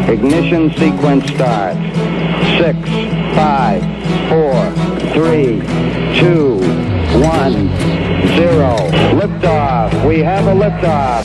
Ignition sequence starts. 6, 5, 4, 3, 2, 1, 0. Liftoff. We have a liftoff.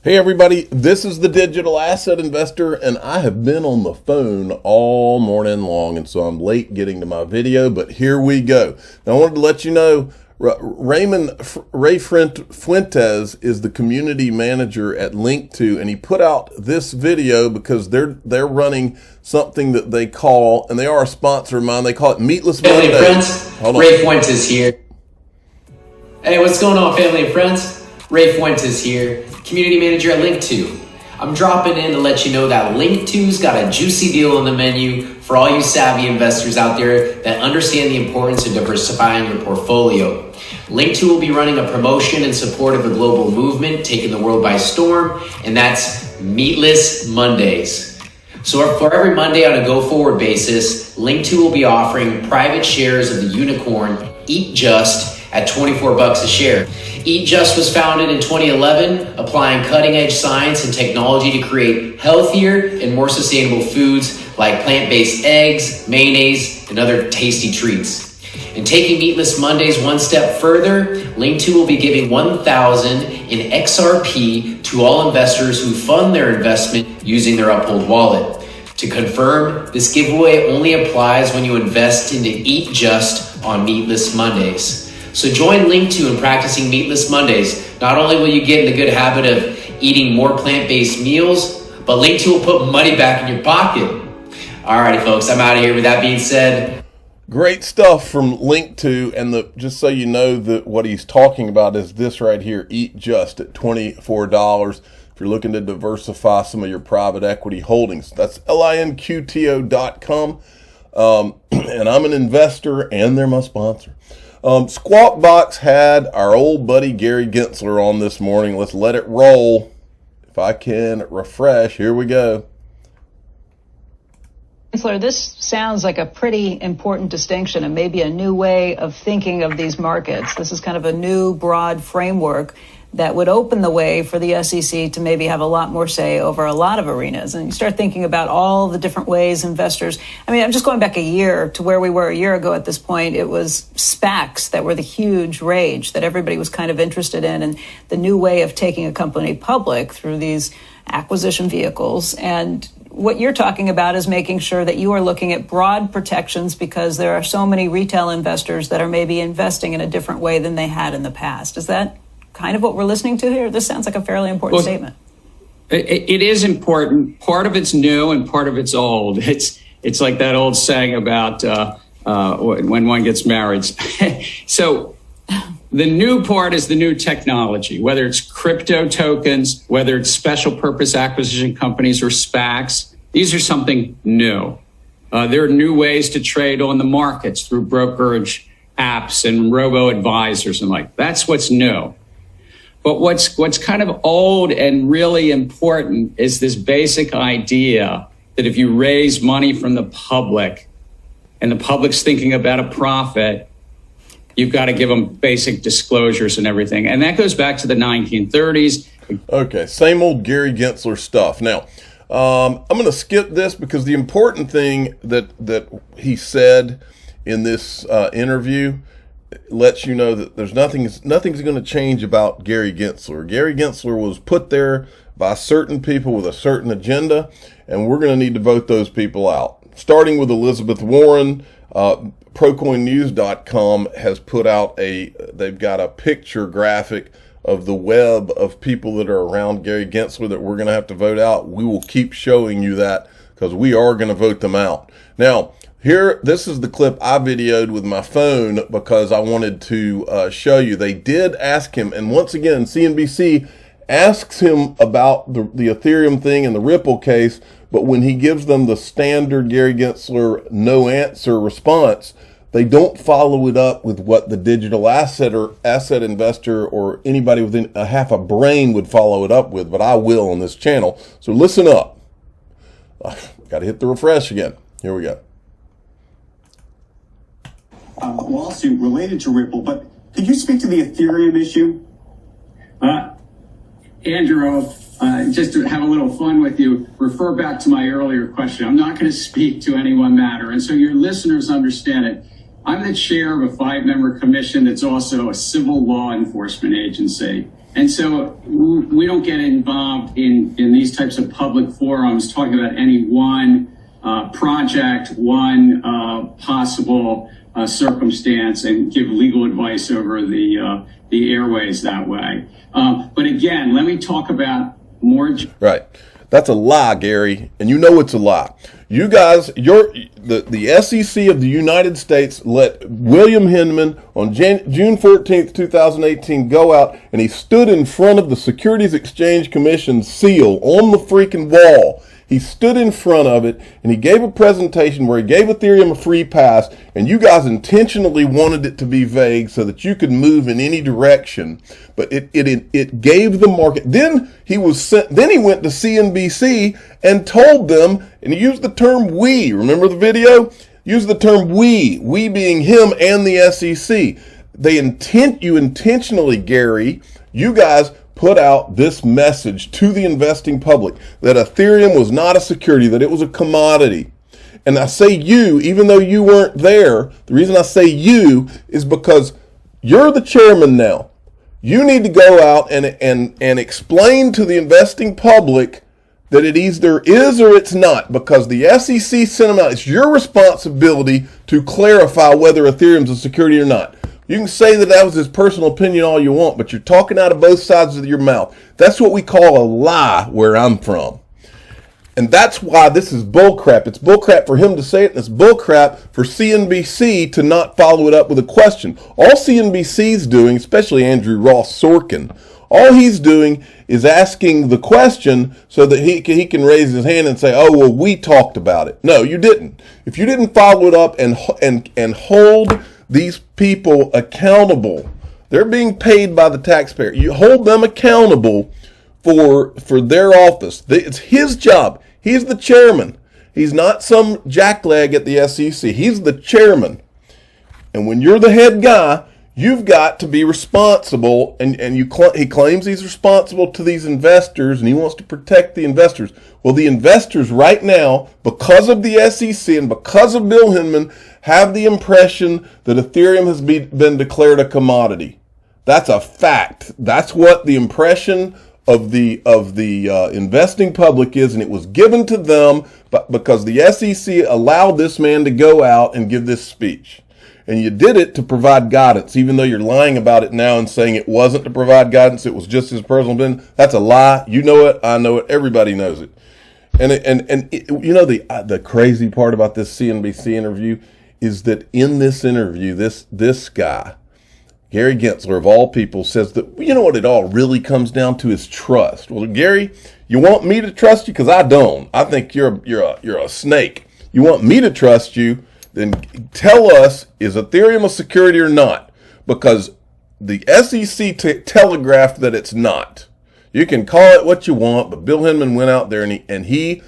Hey everybody, this is the Digital Asset Investor, and I have been on the phone all morning long, and so I'm late getting to my video, but here we go. Now I wanted to let you know, Ray Fuentes is the community manager at Link2, and he put out this video because they're running something that they call, and they are a sponsor of mine, they call it Meatless Family Monday. and friends, Ray Fuentes here. Hey, what's going on, family and friends? Ray Fuentes here, community manager at Link2. I'm dropping in to let you know that Link2's got a juicy deal on the menu for all you savvy investors out there that understand the importance of diversifying your portfolio. Link2 will be running a promotion in support of a global movement taking the world by storm, and that's Meatless Mondays. So for every Monday on a go-forward basis, Link2 will be offering private shares of the unicorn ETH at $24 a share. ETH was founded in 2011, applying cutting-edge science and technology to create healthier and more sustainable foods like plant-based eggs, mayonnaise, and other tasty treats. And taking Meatless Mondays one step further, Link2 will be giving $1,000 in XRP to all investors who fund their investment using their Uphold wallet. To confirm, this giveaway only applies when you invest into ETH on Meatless Mondays. So join Link2 in practicing Meatless Mondays. Not only will you get in the good habit of eating more plant-based meals, but Link2 will put money back in your pocket. Alrighty, folks, I'm out of here. With that being said, great stuff from Link2, and just so you know that what he's talking about is this right here, Eat Just at $24. If you're looking to diversify some of your private equity holdings, that's linqto.com. And I'm an investor, and they're my sponsor. Squawk Box had our old buddy Gary Gensler on this morning. Let's let it roll. If I can refresh, here we go. Gensler, this sounds like a pretty important distinction and maybe a new way of thinking of these markets. This is kind of a new broad framework that would open the way for the SEC to maybe have a lot more say over a lot of arenas. And you start thinking about all the different ways investors, I'm just going back a year to where we were a year ago at this point. It was SPACs that were the huge rage that everybody was kind of interested in, and the new way of taking a company public through these acquisition vehicles. And what you're talking about is making sure that you are looking at broad protections because there are so many retail investors that are maybe investing in a different way than they had in the past. Is that kind of what we're listening to here? This sounds like a fairly important statement. It is important. Part of it's new and part of it's old. It's like that old saying about when one gets married. So the new part is the new technology, whether it's crypto tokens, whether it's special purpose acquisition companies or SPACs. These are something new. There are new ways to trade on the markets through brokerage apps and robo-advisors and that's what's new. But what's kind of old and really important is this basic idea that if you raise money from the public and the public's thinking about a profit, you've got to give them basic disclosures and everything. And that goes back to the 1930s. Okay, same old Gary Gensler stuff. Now, I'm going to skip this because the important thing that he said in this interview lets you know that there's nothing's going to change about Gary Gensler. Gary Gensler was put there by certain people with a certain agenda, and we're going to need to vote those people out. Starting with Elizabeth Warren, ProCoinNews.com has put out they've got a picture graphic of the web of people that are around Gary Gensler that we're going to have to vote out. We will keep showing you that because we are going to vote them out. Now, here, this is the clip I videoed with my phone because I wanted to show you. They did ask him, and once again, CNBC asks him about the Ethereum thing and the Ripple case, but when he gives them the standard Gary Gensler no answer response, they don't follow it up with what the digital asset investor or anybody within a half a brain would follow it up with, but I will on this channel. So listen up. Got to hit the refresh again. Here we go. lawsuit related to Ripple, but could you speak to the Ethereum issue? Andrew, just to have a little fun with you, refer back to my earlier question. I'm not going to speak to any one matter. And so your listeners understand it. I'm the chair of a 5-member commission that's also a civil law enforcement agency. And so we don't get involved in these types of public forums talking about any one project, one possible circumstance, and give legal advice over the airways that way. But again, let me talk about more. Right. That's a lie, Gary, and you know it's a lie. You guys, the SEC of the United States let William Hinman on June 14th, 2018 go out, and he stood in front of the Securities Exchange Commission seal on the freaking wall. He stood in front of it, and he gave a presentation where he gave Ethereum a free pass, and you guys intentionally wanted it to be vague so that you could move in any direction. But it gave the market. Then he went to CNBC and told them, and he used the term "we." Remember the video? Used the term "we." We being him and the SEC. You intentionally, Gary, you guys put out this message to the investing public that Ethereum was not a security, that it was a commodity. And I say you, even though you weren't there, the reason I say you is because you're the chairman now. You need to go out and explain to the investing public that it either is or it's not, because the SEC sent them out. It's your responsibility to clarify whether Ethereum's a security or not. You can say that was his personal opinion all you want, but you're talking out of both sides of your mouth. That's what we call a lie where I'm from. And that's why this is bullcrap. It's bullcrap for him to say it, and it's bullcrap for CNBC to not follow it up with a question. All CNBC's doing, especially Andrew Ross Sorkin, all he's doing is asking the question so that he can raise his hand and say, oh, well, we talked about it. No, you didn't. If you didn't follow it up and hold these people accountable, they're being paid by the taxpayer. You hold them accountable for their office. It's his job. He's the chairman. He's not some jackleg at the SEC. He's the chairman. And when you're the head guy, you've got to be responsible. And he claims he's responsible to these investors, and he wants to protect the investors. Well, the investors right now, because of the SEC and because of Bill Hinman, have the impression that Ethereum has been declared a commodity. That's a fact. That's what the impression of the investing public is, and it was given to them because the SEC allowed this man to go out and give this speech. And you did it to provide guidance, even though you're lying about it now and saying it wasn't to provide guidance, it was just his personal opinion. That's a lie. You know it. I know it. Everybody knows it. And you know the crazy part about this CNBC interview is that in this interview, this guy, Gary Gensler of all people, says that, you know what it all really comes down to is trust. Well, Gary, you want me to trust you? Because I don't. I think you're a snake. You want me to trust you? Then tell us, is Ethereum a security or not? Because the SEC telegraphed that it's not. You can call it what you want, but Bill Hinman went out there and he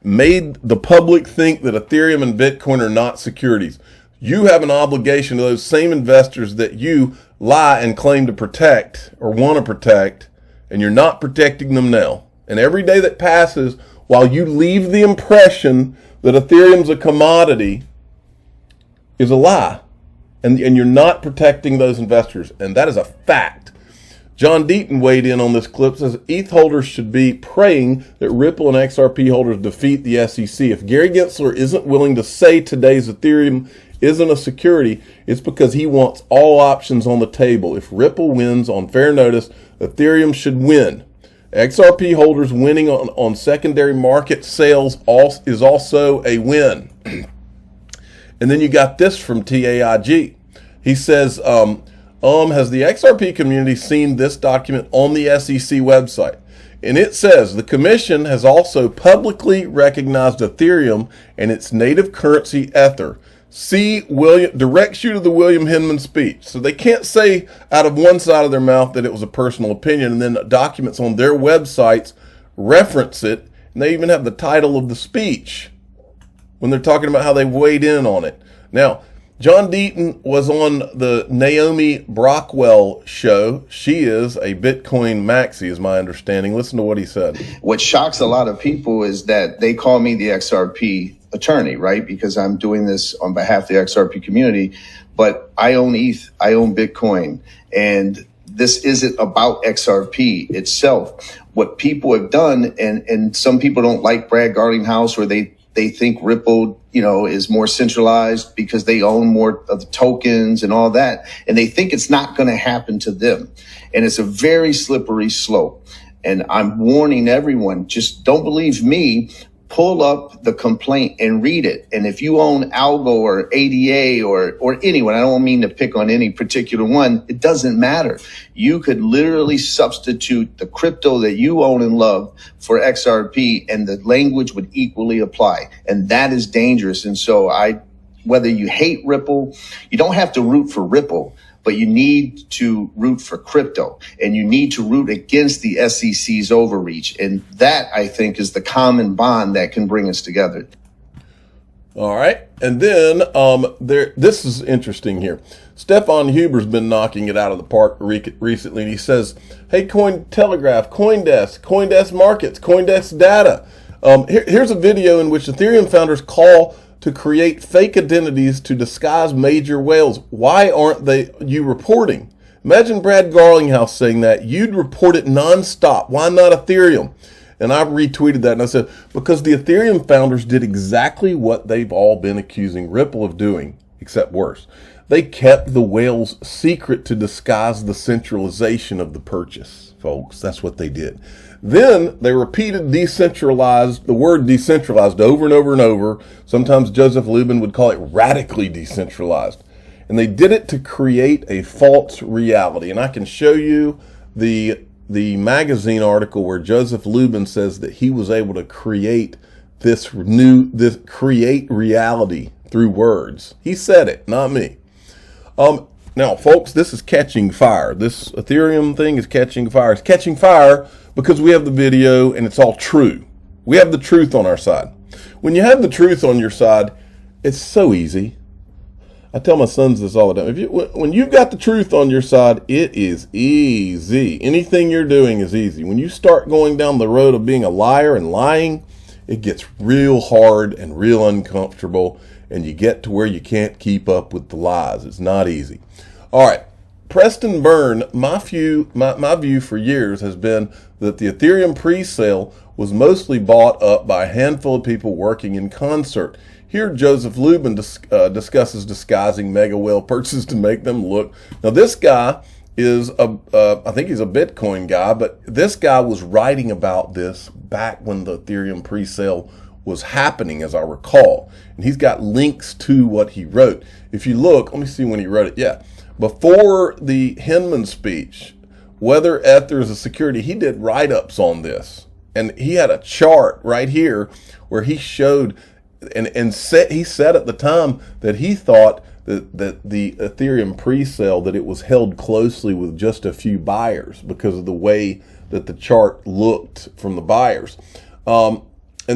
made the public think that Ethereum and Bitcoin are not securities. You have an obligation to those same investors that you lie and claim to protect or want to protect, and you're not protecting them now. And every day that passes while you leave the impression that Ethereum's a commodity is a lie. And you're not protecting those investors. And that is a fact. John Deaton weighed in on this clip, says ETH holders should be praying that Ripple and XRP holders defeat the SEC. If Gary Gensler isn't willing to say today's Ethereum isn't a security, it's because he wants all options on the table. If Ripple wins on fair notice, Ethereum should win. XRP holders winning on secondary market sales is also a win. And then you got this from TAIG. He says, has the XRP community seen this document on the SEC website? And it says, the commission has also publicly recognized Ethereum and its native currency Ether. Directs you to the William Hinman speech. So they can't say out of one side of their mouth that it was a personal opinion, and then documents on their websites reference it, and they even have the title of the speech when they're talking about how they weighed in on it. Now, John Deaton was on the Naomi Brockwell show. She is a Bitcoin maxi, is my understanding. Listen to what he said. What shocks a lot of people is that they call me the XRP attorney, right? Because I'm doing this on behalf of the XRP community. But I own ETH, I own Bitcoin, and this isn't about XRP itself. What people have done, and some people don't like Brad Garlinghouse, or they think Ripple, is more centralized because they own more of the tokens and all that. And they think it's not going to happen to them. And it's a very slippery slope. And I'm warning everyone, just don't believe me. Pull up the complaint and read it. And if you own Algo or ADA or anyone, I don't mean to pick on any particular one, it doesn't matter. You could literally substitute the crypto that you own and love for XRP, and the language would equally apply. And that is dangerous. And so whether you hate Ripple, you don't have to root for Ripple, but you need to root for crypto, and you need to root against the SEC's overreach. And that, I think, is the common bond that can bring us together. All right. And then this is interesting here. Stefan Huber's been knocking it out of the park recently. And he says, hey, Cointelegraph, CoinDesk Markets, CoinDesk Data. Here's a video in which Ethereum founders call to create fake identities to disguise major whales. Why aren't you reporting? Imagine Brad Garlinghouse saying that. You'd report it nonstop. Why not Ethereum? And I retweeted that and I said, because the Ethereum founders did exactly what they've all been accusing Ripple of doing, except worse. They kept the whales secret to disguise the centralization of the purchase, folks. That's what they did. Then they repeated the word decentralized over and over and over. Sometimes Joseph Lubin would call it radically decentralized. And they did it to create a false reality. And I can show you the magazine article where Joseph Lubin says that he was able to create this create reality through words. He said it, not me. Now, folks, this is catching fire. This Ethereum thing is catching fire. It's catching fire because we have the video and it's all true. We have the truth on our side. When you have the truth on your side, it's so easy. I tell my sons this all the time. When you've got the truth on your side, it is easy. Anything you're doing is easy. When you start going down the road of being a liar and lying, it gets real hard and real uncomfortable, and you get to where you can't keep up with the lies. It's not easy. All right. Preston Byrne, my view for years has been that the Ethereum pre-sale was mostly bought up by a handful of people working in concert. Here, Joseph Lubin discusses disguising mega whale purchases to make them look. Now, this guy is I think he's a Bitcoin guy, but this guy was writing about this back when the Ethereum pre-sale was happening, as I recall. And he's got links to what he wrote. If you look, let me see when he wrote it. Yeah. Before the Hinman speech, whether Ether is a security, he did write-ups on this. And he had a chart right here where he showed, he said at the time that he thought that the Ethereum pre-sale, that it was held closely with just a few buyers because of the way that the chart looked from the buyers. And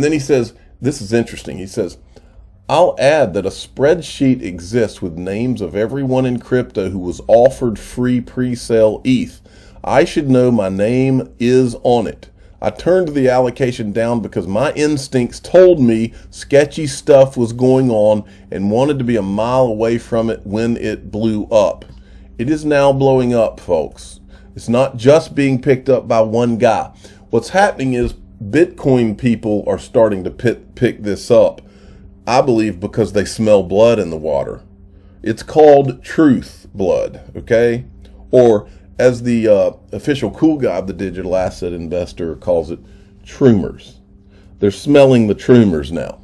then he says, this is interesting. He says, I'll add that a spreadsheet exists with names of everyone in crypto who was offered free pre-sale ETH. I should know my name is on it. I turned the allocation down because my instincts told me sketchy stuff was going on and wanted to be a mile away from it when it blew up. It is now blowing up, folks. It's not just being picked up by one guy. What's happening is Bitcoin people are starting to pick this up, I believe, because they smell blood in the water. It's called truth blood, okay? Or as the official cool guy of the digital asset investor calls it, Troomers. They're smelling the Troomers now.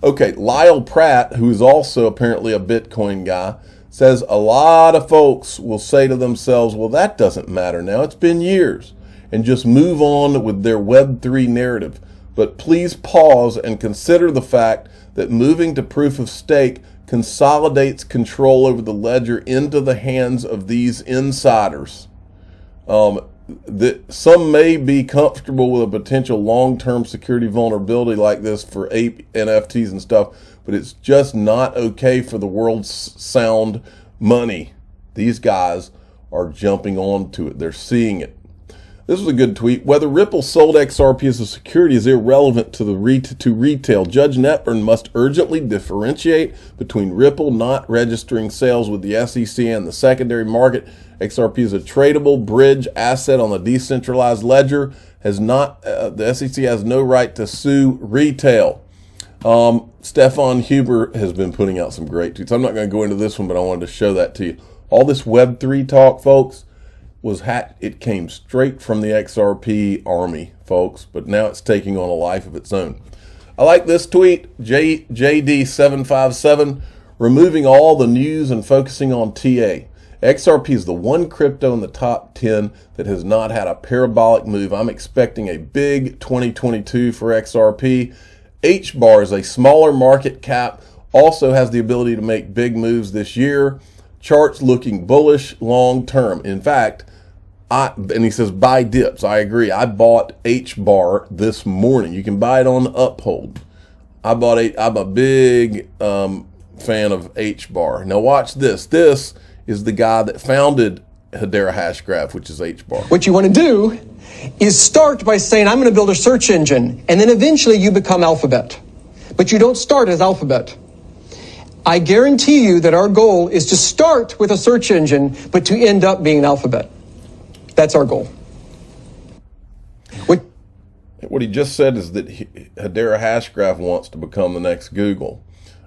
Okay, Lyle Pratt, who is also apparently a Bitcoin guy, says a lot of folks will say to themselves, well, that doesn't matter now. It's been years. And just move on with their Web3 narrative. But please pause and consider the fact that moving to proof of stake consolidates control over the ledger into the hands of these insiders. Some may be comfortable with a potential long-term security vulnerability like this for ape NFTs and stuff, but it's just not okay for the world's sound money. These guys are jumping onto it. They're seeing it. This was a good tweet. Whether Ripple sold XRP as a security is irrelevant to retail. Judge Netburn must urgently differentiate between Ripple not registering sales with the SEC and the secondary market. XRP is a tradable bridge asset on the decentralized ledger. The SEC has no right to sue retail. Stefan Huber has been putting out some great tweets. I'm not going to go into this one, but I wanted to show that to you. All this Web3 talk, folks, was hacked. It came straight from the XRP army, folks, but now it's taking on a life of its own. I like this tweet, JD757, removing all the news and focusing on TA. XRP is the one crypto in the top 10 that has not had a parabolic move. I'm expecting a big 2022 for XRP. HBAR is a smaller market cap, also has the ability to make big moves this year. Charts looking bullish long term. In fact, and he says buy dips. I agree. I bought HBAR this morning. You can buy it on Uphold. I'm a big fan of HBAR. Now watch this. This is the guy that founded Hedera Hashgraph, which is HBAR. What you want to do is start by saying, I'm going to build a search engine, and then eventually you become Alphabet. But you don't start as Alphabet. I guarantee you that our goal is to start with a search engine, but to end up being Alphabet. That's our goal. What he just said is that Hedera Hashgraph wants to become the next Google.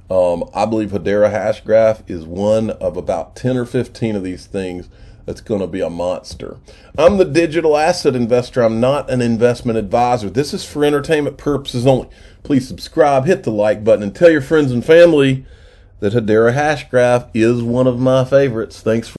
I believe Hedera Hashgraph is one of about 10 or 15 of these things that's going to be a monster. I'm the digital asset investor. I'm not an investment advisor. This is for entertainment purposes only. Please subscribe, hit the like button, and tell your friends and family that Hedera Hashgraph is one of my favorites. Thanks for